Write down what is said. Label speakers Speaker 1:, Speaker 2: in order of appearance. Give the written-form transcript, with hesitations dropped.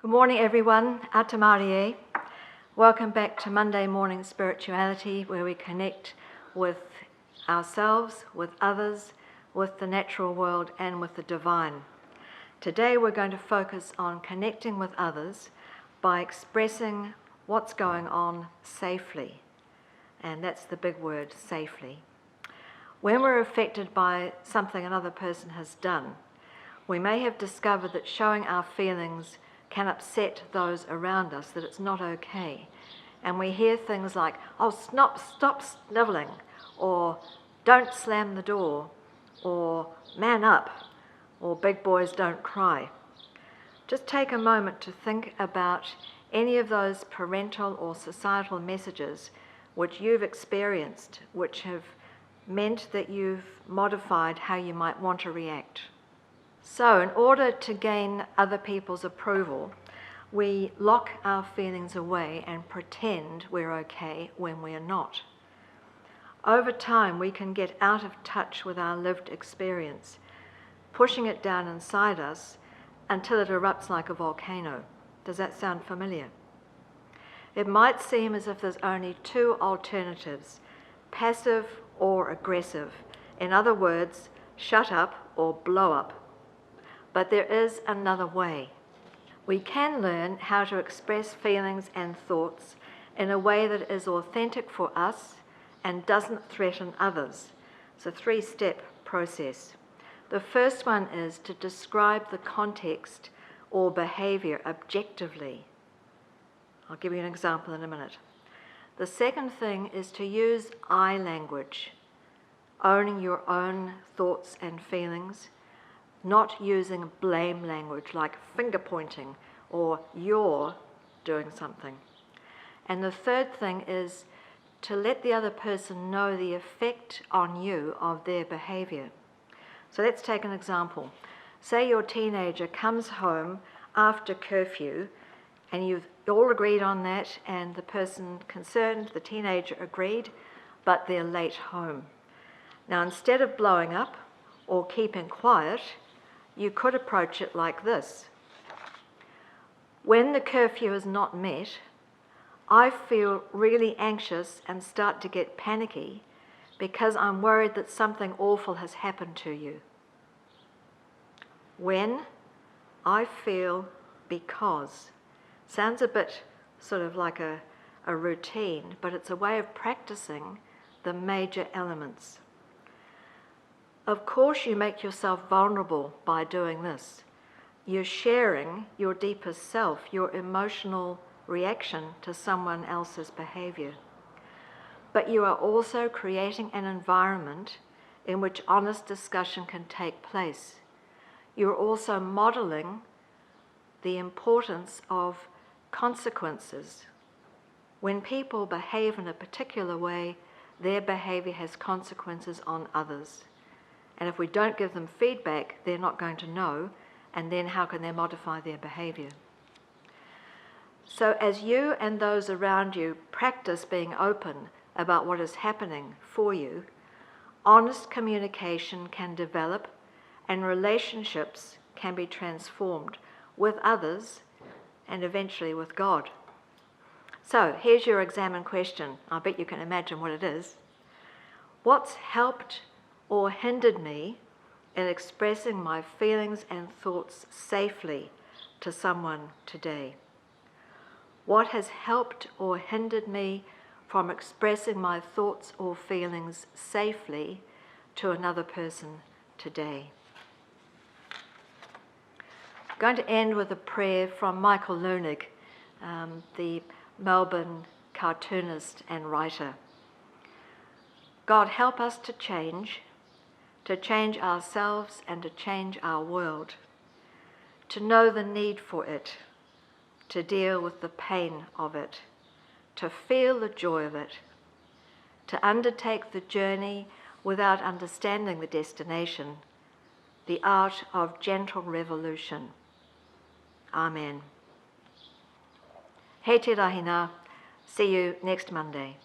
Speaker 1: Good morning, everyone. Ata Marie. Welcome back to Monday Morning Spirituality, where we connect with ourselves, with others, with the natural world, and with the divine. Today, we're going to focus on connecting with others by expressing what's going on safely. And that's the big word, safely. When we're affected by something another person has done, we may have discovered that showing our feelings can upset those around us, that it's not okay. And we hear things like, oh, stop sniveling, or don't slam the door, or man up, or big boys don't cry. Just take a moment to think about any of those parental or societal messages which you've experienced, which have meant that you've modified how you might want to react. So in order to gain other people's approval, we lock our feelings away and pretend we're okay when we're not. Over time, we can get out of touch with our lived experience, pushing it down inside us until it erupts like a volcano. Does that sound familiar? It might seem as if there's only two alternatives, passive or aggressive. In other words, shut up or blow up. But there is another way. We can learn how to express feelings and thoughts in a way that is authentic for us and doesn't threaten others. It's a three-step process. The first one is to describe the context or behavior objectively. I'll give you an example in a minute. The second thing is to use I language, owning your own thoughts and feelings, not using blame language like finger pointing or you're doing something. And the third thing is to let the other person know the effect on you of their behavior. So let's take an example. Say your teenager comes home after curfew and you've all agreed on that, and the person concerned, the teenager, agreed, but they're late home. Now, instead of blowing up or keeping quiet, you could approach it like this. When the curfew is not met, I feel really anxious and start to get panicky because I'm worried that something awful has happened to you. When I feel because. Sounds a bit sort of like a routine, but it's a way of practicing the major elements. Of course, you make yourself vulnerable by doing this. You're sharing your deepest self, your emotional reaction to someone else's behavior. But you are also creating an environment in which honest discussion can take place. You're also modeling the importance of consequences. When people behave in a particular way, their behavior has consequences on others. And if we don't give them feedback, they're not going to know, and then how can they modify their behavior? So as you and those around you practice being open about what is happening for you, honest communication can develop and relationships can be transformed with others and eventually with God. So here's your examine question. I bet you can imagine what it is. What's helped or hindered me in expressing my feelings and thoughts safely to someone today? What has helped or hindered me from expressing my thoughts or feelings safely to another person today? I'm going to end with a prayer from Michael Leunig, the Melbourne cartoonist and writer. God, help us to change ourselves and to change our world, to know the need for it, to deal with the pain of it, to feel the joy of it, to undertake the journey without understanding the destination, the art of gentle revolution. Amen. Hei te rahina. See you next Monday.